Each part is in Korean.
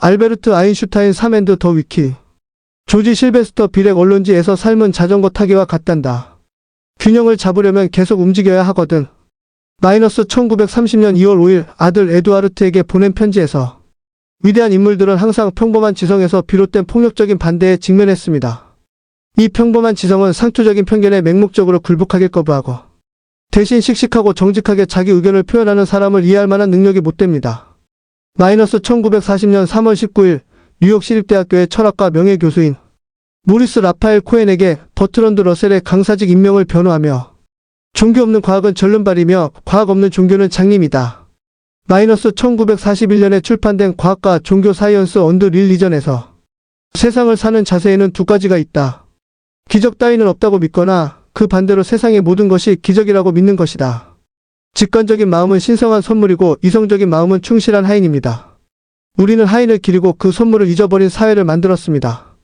알베르트 아인슈타인 사멘드 더 위키. 조지 실베스터 비렉 언론지에서 삶은 자전거 타기와 같단다. 균형을 잡으려면 계속 움직여야 하거든. 마이너스 1930년 2월 5일 아들 에두아르트에게 보낸 편지에서 위대한 인물들은 항상 평범한 지성에서 비롯된 폭력적인 반대에 직면했습니다. 이 평범한 지성은 상투적인 편견에 맹목적으로 굴복하길 거부하고 대신 씩씩하고 정직하게 자기 의견을 표현하는 사람을 이해할 만한 능력이 못 됩니다. 마이너스 1940년 3월 19일 뉴욕 시립대학교의 철학과 명예교수인 모리스 라파엘 코엔에게 버트런드 러셀의 강사직 임명을 변호하며 종교 없는 과학은 절름발이며 과학 없는 종교는 장님이다. 마이너스 1941년에 출판된 과학과 종교 사이언스 언더 릴리전에서 세상을 사는 자세에는 두 가지가 있다. 기적 따위는 없다고 믿거나 그 반대로 세상의 모든 것이 기적이라고 믿는 것이다. 직관적인 마음은 신성한 선물이고 이성적인 마음은 충실한 하인입니다. 우리는 하인을 기리고 그 선물을 잊어버린 사회를 만들었습니다.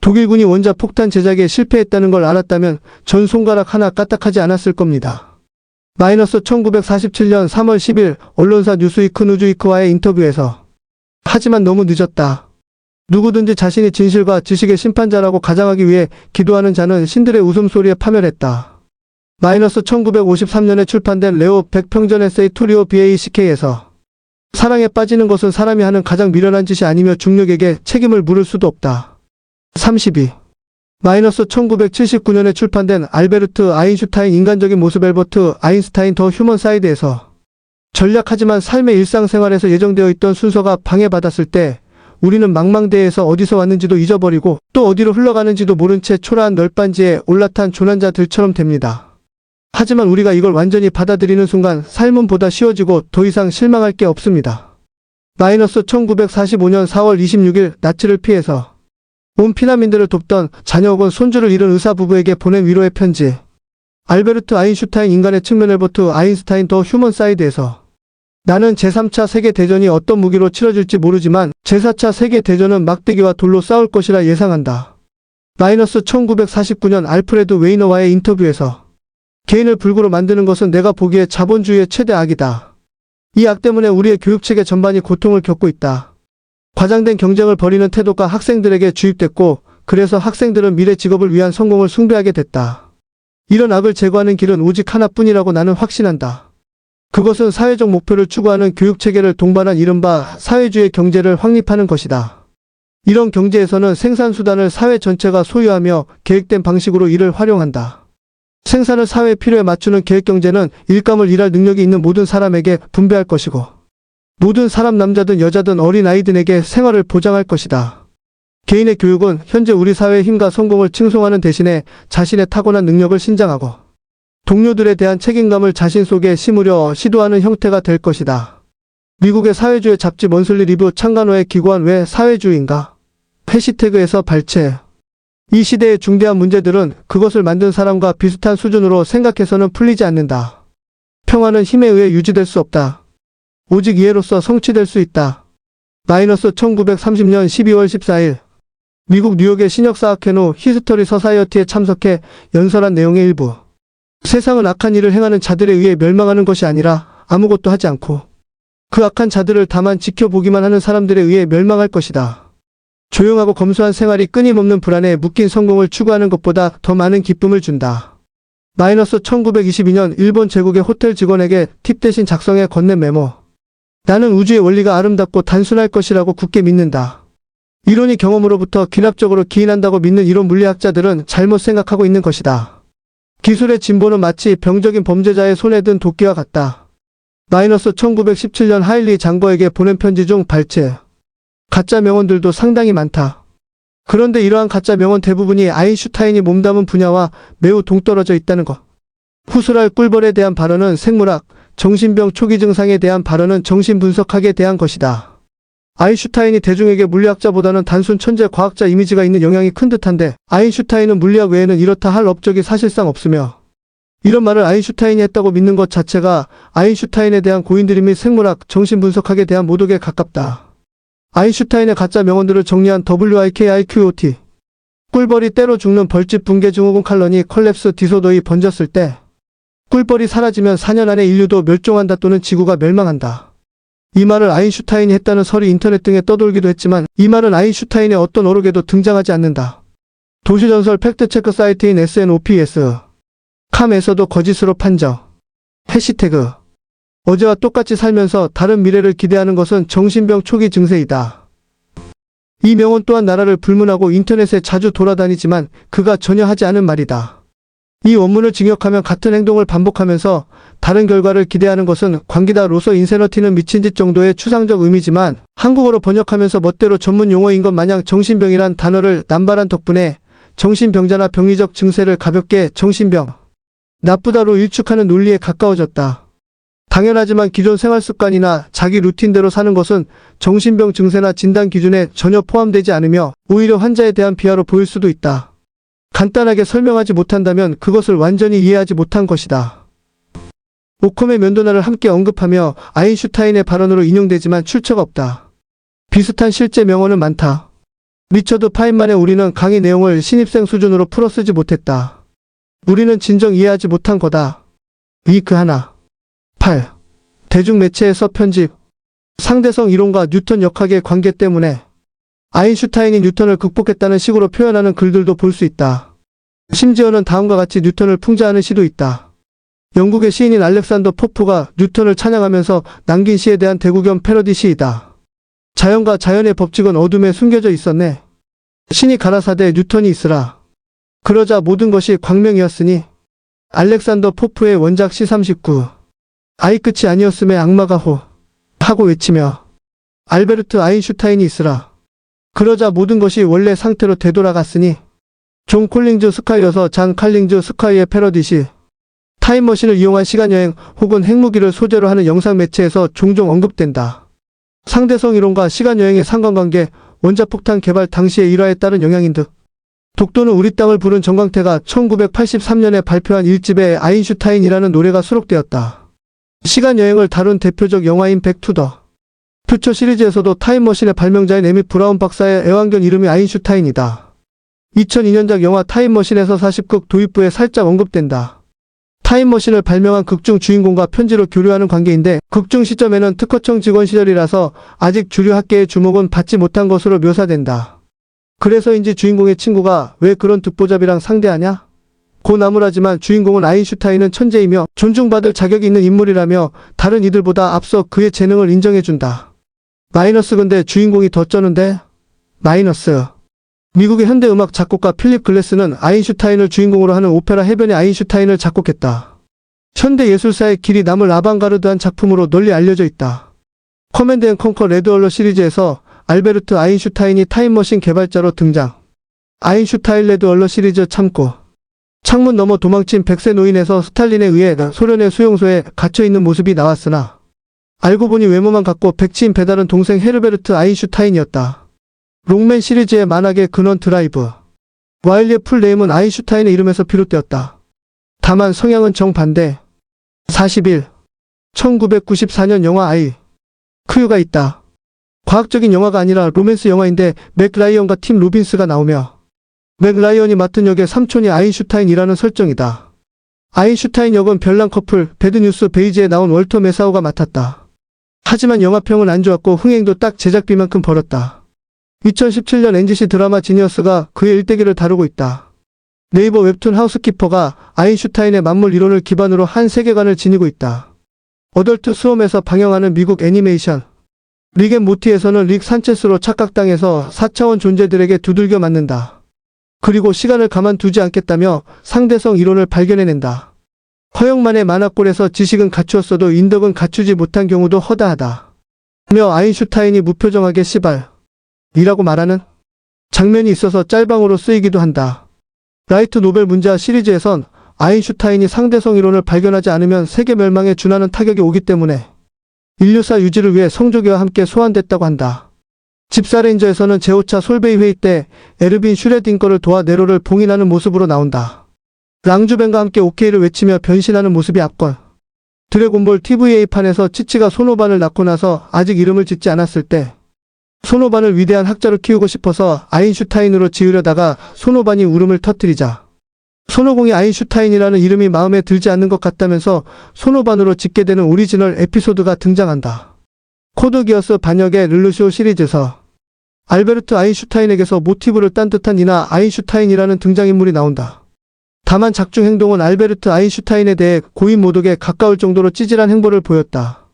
독일군이 원자 폭탄 제작에 실패했다는 걸 알았다면 전 손가락 하나 까딱하지 않았을 겁니다. 마이너스 1947년 3월 10일 언론사 뉴스위크 누즈위크와의 인터뷰에서 하지만 너무 늦었다. 누구든지 자신이 진실과 지식의 심판자라고 가장하기 위해 기도하는 자는 신들의 웃음소리에 파멸했다. 마이너스 1953년에 출판된 레오 백평전 에세이 투리오 BACK에서 사랑에 빠지는 것은 사람이 하는 가장 미련한 짓이 아니며 중력에게 책임을 물을 수도 없다. 32. 마이너스 1979년에 출판된 알베르트 아인슈타인 인간적인 모습 엘버트 아인슈타인 더 휴먼 사이드에서 전략하지만 삶의 일상생활에서 예정되어 있던 순서가 방해받았을 때 우리는 망망대해에서 어디서 왔는지도 잊어버리고 또 어디로 흘러가는지도 모른 채 초라한 널빤지에 올라탄 조난자들처럼 됩니다. 하지만 우리가 이걸 완전히 받아들이는 순간 삶은 보다 쉬워지고 더 이상 실망할 게 없습니다. 마이너스 1945년 4월 26일 나치를 피해서 온 피난민들을 돕던 자녀 혹은 손주를 잃은 의사 부부에게 보낸 위로의 편지. 알베르트 아인슈타인 인간의 측면 엘버트 아인슈타인 더 휴먼 사이드에서 나는 제3차 세계대전이 어떤 무기로 치러질지 모르지만 제4차 세계대전은 막대기와 돌로 싸울 것이라 예상한다. 마이너스 1949년 알프레드 웨이너와의 인터뷰에서 개인을 불구로 만드는 것은 내가 보기에 자본주의의 최대 악이다. 이 악 때문에 우리의 교육체계 전반이 고통을 겪고 있다. 과장된 경쟁을 벌이는 태도가 학생들에게 주입됐고 그래서 학생들은 미래 직업을 위한 성공을 숭배하게 됐다. 이런 악을 제거하는 길은 오직 하나뿐이라고 나는 확신한다. 그것은 사회적 목표를 추구하는 교육체계를 동반한 이른바 사회주의 경제를 확립하는 것이다. 이런 경제에서는 생산수단을 사회 전체가 소유하며 계획된 방식으로 이를 활용한다. 생산을 사회 필요에 맞추는 계획경제는 일감을 일할 능력이 있는 모든 사람에게 분배할 것이고 모든 사람 남자든 여자든 어린아이들에게 생활을 보장할 것이다. 개인의 교육은 현재 우리 사회의 힘과 성공을 칭송하는 대신에 자신의 타고난 능력을 신장하고 동료들에 대한 책임감을 자신 속에 심으려 시도하는 형태가 될 것이다. 미국의 사회주의 잡지 먼슬리 리뷰 창간호의 기고한 왜 사회주의인가? 해시태그에서 발췌. 이 시대의 중대한 문제들은 그것을 만든 사람과 비슷한 수준으로 생각해서는 풀리지 않는다. 평화는 힘에 의해 유지될 수 없다. 오직 이해로써 성취될 수 있다. 마이너스 1930년 12월 14일 미국 뉴욕의 신역사학회노 히스토리 서사이어티에 참석해 연설한 내용의 일부. 세상은 악한 일을 행하는 자들에 의해 멸망하는 것이 아니라 아무것도 하지 않고 그 악한 자들을 다만 지켜보기만 하는 사람들에 의해 멸망할 것이다. 조용하고 검소한 생활이 끊임없는 불안에 묶인 성공을 추구하는 것보다 더 많은 기쁨을 준다. 마이너스 1922년 일본 제국의 호텔 직원에게 팁 대신 작성해 건넨 메모. 나는 우주의 원리가 아름답고 단순할 것이라고 굳게 믿는다. 이론이 경험으로부터 귀납적으로 기인한다고 믿는 이론 물리학자들은 잘못 생각하고 있는 것이다. 기술의 진보는 마치 병적인 범죄자의 손에 든 도끼와 같다. 마이너스 1917년 하일리 장거에게 보낸 편지 중 발췌. 가짜 명언들도 상당히 많다. 그런데 이러한 가짜 명언 대부분이 아인슈타인이 몸담은 분야와 매우 동떨어져 있다는 것. 후스랄 꿀벌에 대한 발언은 생물학, 정신병 초기 증상에 대한 발언은 정신분석학에 대한 것이다. 아인슈타인이 대중에게 물리학자보다는 단순 천재 과학자 이미지가 있는 영향이 큰 듯한데 아인슈타인은 물리학 외에는 이렇다 할 업적이 사실상 없으며 이런 말을 아인슈타인이 했다고 믿는 것 자체가 아인슈타인에 대한 고인들이 및 생물학, 정신분석학에 대한 모독에 가깝다. 아인슈타인의 가짜 명언들을 정리한 WIKIQOT. 꿀벌이 때로 죽는 벌집 붕괴 증후군 칼러니 컬랩스 디소더이 번졌을 때 꿀벌이 사라지면 4년 안에 인류도 멸종한다 또는 지구가 멸망한다. 이 말을 아인슈타인이 했다는 설이 인터넷 등에 떠돌기도 했지만 이 말은 아인슈타인의 어떤 어록에도 등장하지 않는다. 도시전설 팩트체크 사이트인 SNOPS.com에서도 거짓으로 판정. 해시태그 어제와 똑같이 살면서 다른 미래를 기대하는 것은 정신병 초기 증세이다. 이 명언 또한 나라를 불문하고 인터넷에 자주 돌아다니지만 그가 전혀 하지 않은 말이다. 이 원문을 직역하면 같은 행동을 반복하면서 다른 결과를 기대하는 것은 광기다로서 인세너티는 미친 짓 정도의 추상적 의미지만 한국어로 번역하면서 멋대로 전문 용어인 것 마냥 정신병이란 단어를 남발한 덕분에 정신병자나 병리적 증세를 가볍게 정신병, 나쁘다로 일축하는 논리에 가까워졌다. 당연하지만 기존 생활습관이나 자기 루틴대로 사는 것은 정신병 증세나 진단 기준에 전혀 포함되지 않으며 오히려 환자에 대한 비하로 보일 수도 있다. 간단하게 설명하지 못한다면 그것을 완전히 이해하지 못한 것이다. 오컴의 면도날을 함께 언급하며 아인슈타인의 발언으로 인용되지만 출처가 없다. 비슷한 실제 명언은 많다. 리처드 파인만의 우리는 강의 내용을 신입생 수준으로 풀어 쓰지 못했다. 우리는 진정 이해하지 못한 거다. 위크 하나. 8. 대중매체에서 편집. 상대성 이론과 뉴턴 역학의 관계 때문에 아인슈타인이 뉴턴을 극복했다는 식으로 표현하는 글들도 볼 수 있다. 심지어는 다음과 같이 뉴턴을 풍자하는 시도 있다. 영국의 시인인 알렉산더 포프가 뉴턴을 찬양하면서 남긴 시에 대한 대구 겸 패러디 시이다. 자연과 자연의 법칙은 어둠에 숨겨져 있었네. 신이 가라사대 뉴턴이 있으라. 그러자 모든 것이 광명이었으니. 알렉산더 포프의 원작 시 39. 아이 끝이 아니었음에 악마가 호 하고 외치며 알베르트 아인슈타인이 있으라. 그러자 모든 것이 원래 상태로 되돌아갔으니. 존 콜링즈 스카이여서 잔 칼링즈 스카이의 패러디시. 타임머신을 이용한 시간여행 혹은 핵무기를 소재로 하는 영상 매체에서 종종 언급된다. 상대성 이론과 시간여행의 상관관계, 원자폭탄 개발 당시의 일화에 따른 영향인 듯. 독도는 우리 땅을 부른 정광태가 1983년에 발표한 1집에 아인슈타인이라는 노래가 수록되었다. 시간여행을 다룬 대표적 영화인 백 투 더 퓨처 시리즈에서도 타임머신의 발명자인 에밋 브라운 박사의 애완견 이름이 아인슈타인이다. 2002년작 영화 타임머신에서 40극 도입부에 살짝 언급된다. 타임머신을 발명한 극중 주인공과 편지로 교류하는 관계인데 극중 시점에는 특허청 직원 시절이라서 아직 주류 학계의 주목은 받지 못한 것으로 묘사된다. 그래서인지 주인공의 친구가 왜 그런 듣보잡이랑 상대하냐? 고 나무라지만 주인공은 아인슈타인은 천재이며 존중받을 자격이 있는 인물이라며 다른 이들보다 앞서 그의 재능을 인정해준다. 마이너스 근데 주인공이 더 쩌는데? 마이너스. 미국의 현대음악 작곡가 필립 글래스는 아인슈타인을 주인공으로 하는 오페라 해변의 아인슈타인을 작곡했다. 현대 예술사의 길이 남을 아방가르드한 작품으로 널리 알려져 있다. 커맨드 앤 컨커 레드 얼러 시리즈에서 알베르트 아인슈타인이 타임머신 개발자로 등장. 아인슈타인 레드 얼러 시리즈 참고. 창문 너머 도망친 백세 노인에서 스탈린에 의해 소련의 수용소에 갇혀있는 모습이 나왔으나 알고 보니 외모만 갖고 백치인 배달은 동생 헤르베르트 아인슈타인이었다. 롱맨 시리즈의 만악의 근원 드라이브. 와일리의 풀네임은 아인슈타인의 이름에서 비롯되었다. 다만 성향은 정반대. 41. 1994년 영화 아이. 크유가 있다. 과학적인 영화가 아니라 로맨스 영화인데 맥 라이언과 팀 로빈스가 나오며 맥 라이언이 맡은 역의 삼촌이 아인슈타인이라는 설정이다. 아인슈타인 역은 별난 커플 배드뉴스 베이지에 나온 월터 메사오가 맡았다. 하지만 영화평은 안 좋았고 흥행도 딱 제작비만큼 벌었다. 2017년 NGC 드라마 지니어스가 그의 일대기를 다루고 있다. 네이버 웹툰 하우스키퍼가 아인슈타인의 만물 이론을 기반으로 한 세계관을 지니고 있다. 어덜트 스웜에서 방영하는 미국 애니메이션 릭 앤 모티에서는 릭 산체스로 착각당해서 4차원 존재들에게 두들겨 맞는다. 그리고 시간을 가만두지 않겠다며 상대성 이론을 발견해낸다. 허영만의 만화골에서 지식은 갖추었어도 인덕은 갖추지 못한 경우도 허다하다. 며 아인슈타인이 무표정하게 시발 이라고 말하는 장면이 있어서 짤방으로 쓰이기도 한다. 라이트 노벨 문제아 시리즈에선 아인슈타인이 상대성 이론을 발견하지 않으면 세계 멸망에 준하는 타격이 오기 때문에 인류사 유지를 위해 성조기와 함께 소환됐다고 한다. 집사레인저에서는 제5차 솔베이 회의 때 에르빈 슈레딩거를 도와 네로를 봉인하는 모습으로 나온다. 랑주벤과 함께 오케이를 외치며 변신하는 모습이 압권. 드래곤볼 TVA판에서 치치가 소노반을 낳고 나서 아직 이름을 짓지 않았을 때 소노반을 위대한 학자로 키우고 싶어서 아인슈타인으로 지으려다가 소노반이 울음을 터뜨리자 손오공이 아인슈타인이라는 이름이 마음에 들지 않는 것 같다면서 손오반으로 짓게 되는 오리지널 에피소드가 등장한다. 코드 기어스 반역의 르르쇼 시리즈에서 알베르트 아인슈타인에게서 모티브를 딴 듯한 이나 아인슈타인이라는 등장인물이 나온다. 다만 작중 행동은 알베르트 아인슈타인에 대해 고인 모독에 가까울 정도로 찌질한 행보를 보였다.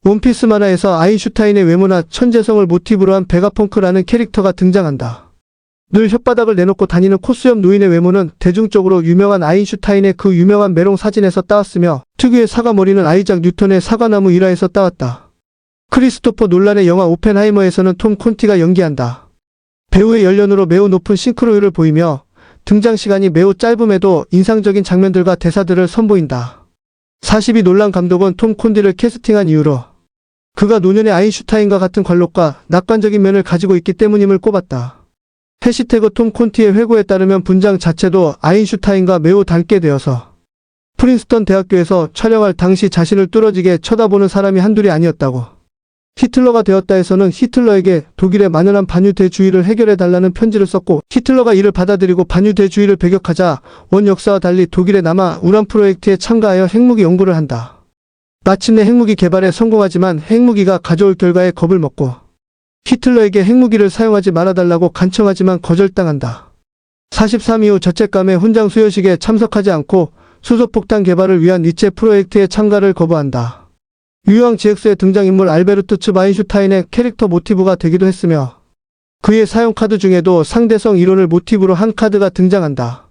원피스 만화에서 아인슈타인의 외모나 천재성을 모티브로 한 베가펑크라는 캐릭터가 등장한다. 늘 혓바닥을 내놓고 다니는 코수염 노인의 외모는 대중적으로 유명한 아인슈타인의 그 유명한 메롱 사진에서 따왔으며 특유의 사과머리는 아이작 뉴턴의 사과나무 일화에서 따왔다. 크리스토퍼 놀란의 영화 오펜하이머에서는 톰 콘티가 연기한다. 배우의 연륜으로 매우 높은 싱크로율을 보이며 등장 시간이 매우 짧음에도 인상적인 장면들과 대사들을 선보인다. 42 놀란 감독은 톰 콘티를 캐스팅한 이유로 그가 노년의 아인슈타인과 같은 관록과 낙관적인 면을 가지고 있기 때문임을 꼽았다. 해시태그 톰 콘티의 회고에 따르면 분장 자체도 아인슈타인과 매우 닮게 되어서 프린스턴 대학교에서 촬영할 당시 자신을 뚫어지게 쳐다보는 사람이 한둘이 아니었다고. 히틀러가 되었다에서는 히틀러에게 독일의 만연한 반유대주의를 해결해달라는 편지를 썼고 히틀러가 이를 받아들이고 반유대주의를 배격하자 원 역사와 달리 독일에 남아 우란 프로젝트에 참가하여 핵무기 연구를 한다. 마침내 핵무기 개발에 성공하지만 핵무기가 가져올 결과에 겁을 먹고 히틀러에게 핵무기를 사용하지 말아달라고 간청하지만 거절당한다. 43 이후 자책감에 훈장 수여식에 참석하지 않고 수소폭탄 개발을 위한 니체 프로젝트에 참가를 거부한다. 유효왕 GX의 등장인물 알베르트 츠 아인슈타인의 캐릭터 모티브가 되기도 했으며 그의 사용 카드 중에도 상대성 이론을 모티브로 한 카드가 등장한다.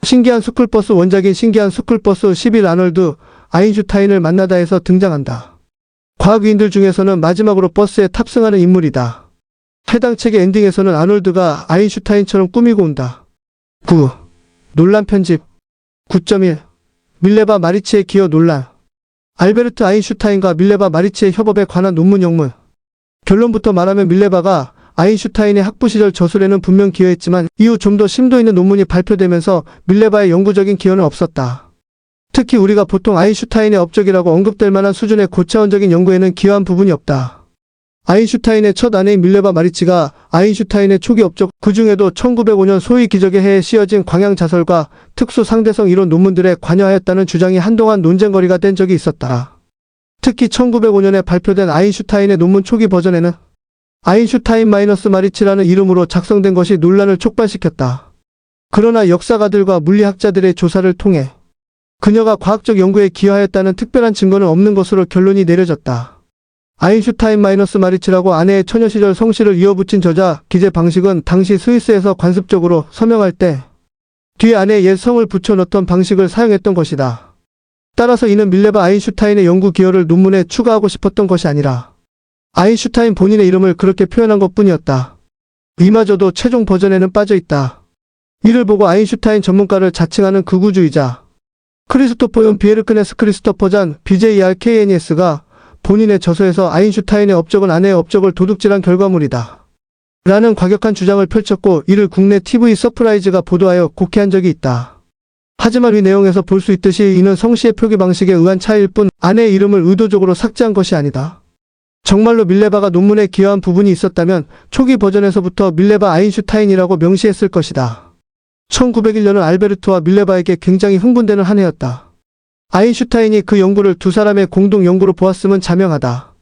신기한 스쿨버스 원작인 신기한 스쿨버스 11 아놀드 아인슈타인을 만나다에서 등장한다. 과학위인들 중에서는 마지막으로 버스에 탑승하는 인물이다. 해당 책의 엔딩에서는 아놀드가 아인슈타인처럼 꾸미고 온다. 9. 논란 편집 9.1 밀레바 마리치의 기여 논란 알베르트 아인슈타인과 밀레바 마리치의 협업에 관한 논문 영문 결론부터 말하면 밀레바가 아인슈타인의 학부 시절 저술에는 분명 기여했지만 이후 좀 더 심도 있는 논문이 발표되면서 밀레바의 영구적인 기여는 없었다. 특히 우리가 보통 아인슈타인의 업적이라고 언급될 만한 수준의 고차원적인 연구에는 기여한 부분이 없다. 아인슈타인의 첫 아내인 밀레바 마리치가 아인슈타인의 초기 업적, 그 중에도 1905년 소위 기적의 해에 씌어진 광양자설과 특수 상대성 이론 논문들에 관여하였다는 주장이 한동안 논쟁거리가 된 적이 있었다. 특히 1905년에 발표된 아인슈타인의 논문 초기 버전에는 아인슈타인 마이너스 마리치라는 이름으로 작성된 것이 논란을 촉발시켰다. 그러나 역사가들과 물리학자들의 조사를 통해 그녀가 과학적 연구에 기여하였다는 특별한 증거는 없는 것으로 결론이 내려졌다. 아인슈타인 마이너스 마리치라고 아내의 처녀 시절 성씨를 이어붙인 저자 기재 방식은 당시 스위스에서 관습적으로 서명할 때 뒤에 아내의 옛 성을 붙여 넣던 방식을 사용했던 것이다. 따라서 이는 밀레바 아인슈타인의 연구 기여를 논문에 추가하고 싶었던 것이 아니라 아인슈타인 본인의 이름을 그렇게 표현한 것뿐이었다. 이마저도 최종 버전에는 빠져있다. 이를 보고 아인슈타인 전문가를 자칭하는 극우주의자 크리스토퍼 연 비에르크네스 크리스토퍼 잔 BJRKNES가 본인의 저서에서 아인슈타인의 업적은 아내의 업적을 도둑질한 결과물이다. 라는 과격한 주장을 펼쳤고 이를 국내 TV 서프라이즈가 보도하여 곡해한 적이 있다. 하지만 이 내용에서 볼 수 있듯이 이는 성씨의 표기 방식에 의한 차이일 뿐 아내의 이름을 의도적으로 삭제한 것이 아니다. 정말로 밀레바가 논문에 기여한 부분이 있었다면 초기 버전에서부터 밀레바 아인슈타인이라고 명시했을 것이다. 1901년은 알베르트와 밀레바에게 굉장히 흥분되는 한 해였다. 아인슈타인이 그 연구를 두 사람의 공동 연구로 보았음은 자명하다.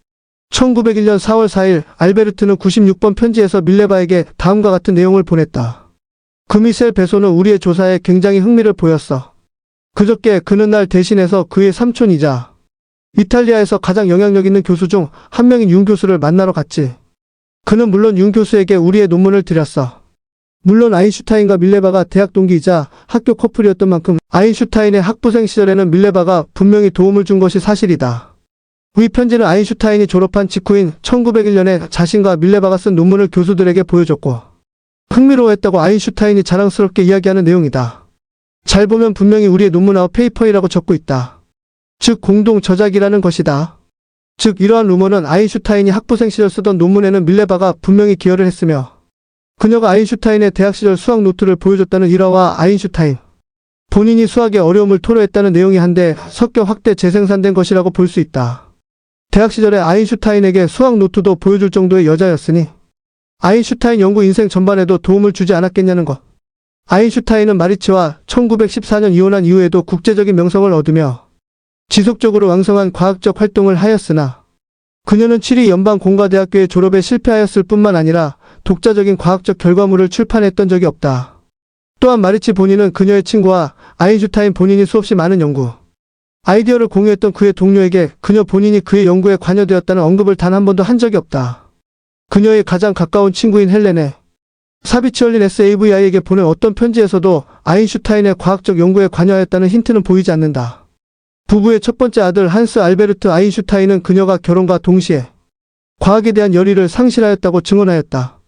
1901년 4월 4일 알베르트는 96번 편지에서 밀레바에게 다음과 같은 내용을 보냈다. 그미셀 베소는 우리의 조사에 굉장히 흥미를 보였어. 그저께 그는 날 대신해서 그의 삼촌이자 이탈리아에서 가장 영향력 있는 교수 중 한 명인 윤 교수를 만나러 갔지. 그는 물론 윤 교수에게 우리의 논문을 드렸어. 물론 아인슈타인과 밀레바가 대학 동기이자 학교 커플이었던 만큼 아인슈타인의 학부생 시절에는 밀레바가 분명히 도움을 준 것이 사실이다. 위 편지는 아인슈타인이 졸업한 직후인 1901년에 자신과 밀레바가 쓴 논문을 교수들에게 보여줬고 흥미로워했다고 아인슈타인이 자랑스럽게 이야기하는 내용이다. 잘 보면 분명히 우리의 논문 아웃 페이퍼이라고 적고 있다. 즉 공동 저작이라는 것이다. 즉 이러한 루머는 아인슈타인이 학부생 시절 쓰던 논문에는 밀레바가 분명히 기여를 했으며 그녀가 아인슈타인의 대학 시절 수학 노트를 보여줬다는 일화와 아인슈타인 본인이 수학의 어려움을 토로했다는 내용이 한데 섞여 확대 재생산된 것이라고 볼 수 있다. 대학 시절에 아인슈타인에게 수학 노트도 보여줄 정도의 여자였으니 아인슈타인 연구 인생 전반에도 도움을 주지 않았겠냐는 것. 아인슈타인은 마리치와 1914년 이혼한 이후에도 국제적인 명성을 얻으며 지속적으로 왕성한 과학적 활동을 하였으나 그녀는 7위 연방공과대학교의 졸업에 실패하였을 뿐만 아니라 독자적인 과학적 결과물을 출판했던 적이 없다. 또한 마리치 본인은 그녀의 친구와 아인슈타인 본인이 수없이 많은 연구 아이디어를 공유했던 그의 동료에게 그녀 본인이 그의 연구에 관여되었다는 언급을 단 한 번도 한 적이 없다. 그녀의 가장 가까운 친구인 헬렌에 사비치얼린 SAVI에게 보낸 어떤 편지에서도 아인슈타인의 과학적 연구에 관여하였다는 힌트는 보이지 않는다. 부부의 첫 번째 아들 한스 알베르트 아인슈타인은 그녀가 결혼과 동시에 과학에 대한 열의를 상실하였다고 증언하였다.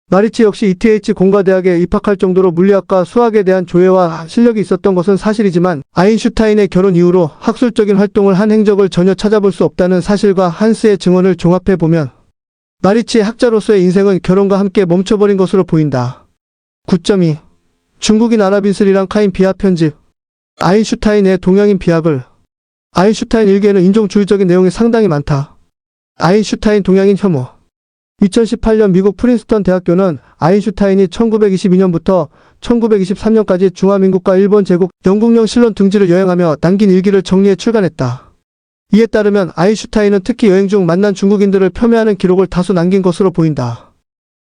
마리치 역시 ETH 공과대학에 입학할 정도로 물리학과 수학에 대한 조예와 실력이 있었던 것은 사실이지만 아인슈타인의 결혼 이후로 학술적인 활동을 한 행적을 전혀 찾아볼 수 없다는 사실과 한스의 증언을 종합해보면 마리치의 학자로서의 인생은 결혼과 함께 멈춰버린 것으로 보인다. 9.2 중국인 아랍인 스리랑카인 비하 편집 아인슈타인의 동양인 비합을 아인슈타인 일기에는 인종주의적인 내용이 상당히 많다. 아인슈타인 동양인 혐오 2018년 미국 프린스턴 대학교는 아인슈타인이 1922년부터 1923년까지 중화민국과 일본 제국 영국령 실론 등지를 여행하며 남긴 일기를 정리해 출간했다. 이에 따르면 아인슈타인은 특히 여행 중 만난 중국인들을 폄훼하는 기록을 다수 남긴 것으로 보인다.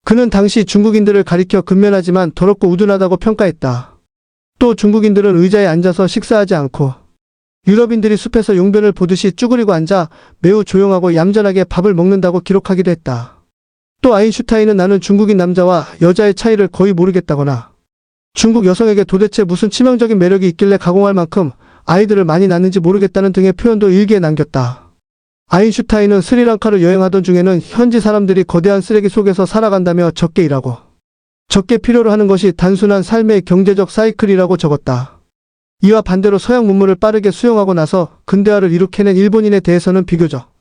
그는 당시 중국인들을 가리켜 근면하지만 더럽고 우둔하다고 평가했다. 또 중국인들은 의자에 앉아서 식사하지 않고 유럽인들이 숲에서 용변을 보듯이 쭈그리고 앉아 매우 조용하고 얌전하게 밥을 먹는다고 기록하기도 했다. 또 아인슈타인은 나는 중국인 남자와 여자의 차이를 거의 모르겠다거나 중국 여성에게 도대체 무슨 치명적인 매력이 있길래 가공할 만큼 아이들을 많이 낳는지 모르겠다는 등의 표현도 일기에 남겼다. 아인슈타인은 스리랑카를 여행하던 중에는 현지 사람들이 거대한 쓰레기 속에서 살아간다며 적게 일하고 적게 필요로 하는 것이 단순한 삶의 경제적 사이클이라고 적었다. 이와 반대로 서양 문물을 빠르게 수용하고 나서 근대화를 이룩해낸 일본인에 대해서는 비교적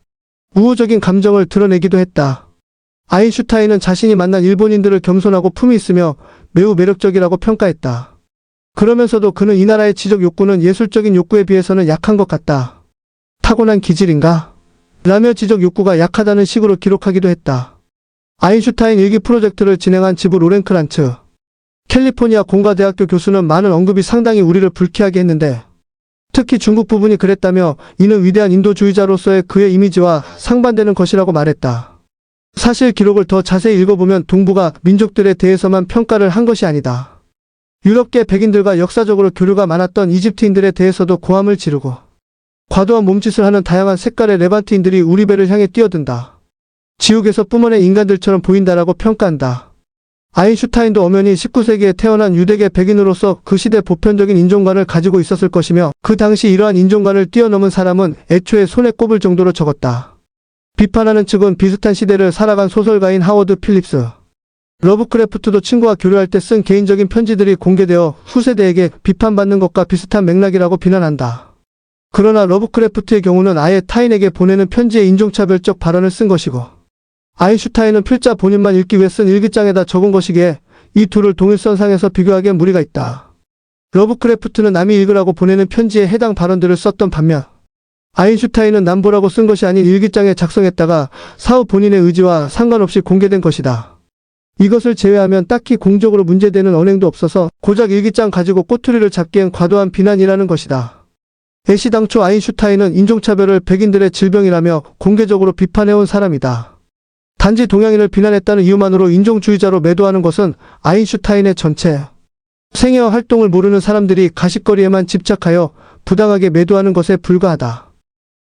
우호적인 감정을 드러내기도 했다. 아인슈타인은 자신이 만난 일본인들을 겸손하고 품이 있으며 매우 매력적이라고 평가했다. 그러면서도 그는 이 나라의 지적 욕구는 예술적인 욕구에 비해서는 약한 것 같다. 타고난 기질인가? 라며 지적 욕구가 약하다는 식으로 기록하기도 했다. 아인슈타인 일기 프로젝트를 진행한 지부 로렌크란츠 캘리포니아 공과대학교 교수는 많은 언급이 상당히 우리를 불쾌하게 했는데 특히 중국 부분이 그랬다며 이는 위대한 인도주의자로서의 그의 이미지와 상반되는 것이라고 말했다. 사실 기록을 더 자세히 읽어보면 동북아 민족들에 대해서만 평가를 한 것이 아니다. 유럽계 백인들과 역사적으로 교류가 많았던 이집트인들에 대해서도 고함을 지르고 과도한 몸짓을 하는 다양한 색깔의 레반트인들이 우리 배를 향해 뛰어든다. 지옥에서 뿜어낸 인간들처럼 보인다라고 평가한다. 아인슈타인도 엄연히 19세기에 태어난 유대계 백인으로서 그 시대 보편적인 인종관을 가지고 있었을 것이며 그 당시 이러한 인종관을 뛰어넘은 사람은 애초에 손에 꼽을 정도로 적었다. 비판하는 측은 비슷한 시대를 살아간 소설가인 하워드 필립스, 러브크래프트도 친구와 교류할 때 쓴 개인적인 편지들이 공개되어 후세대에게 비판받는 것과 비슷한 맥락이라고 비난한다. 그러나 러브크래프트의 경우는 아예 타인에게 보내는 편지에 인종차별적 발언을 쓴 것이고 아인슈타인은 필자 본인만 읽기 위해 쓴 일기장에다 적은 것이기에 이 둘을 동일선상에서 비교하기엔 무리가 있다. 러브크래프트는 남이 읽으라고 보내는 편지에 해당 발언들을 썼던 반면 아인슈타인은 남보라고 쓴 것이 아닌 일기장에 작성했다가 사후 본인의 의지와 상관없이 공개된 것이다. 이것을 제외하면 딱히 공적으로 문제되는 언행도 없어서 고작 일기장 가지고 꼬투리를 잡기엔 과도한 비난이라는 것이다. 애시당초 아인슈타인은 인종차별을 백인들의 질병이라며 공개적으로 비판해온 사람이다. 단지 동양인을 비난했다는 이유만으로 인종주의자로 매도하는 것은 아인슈타인의 전체 생애와 활동을 모르는 사람들이 가십거리에만 집착하여 부당하게 매도하는 것에 불과하다.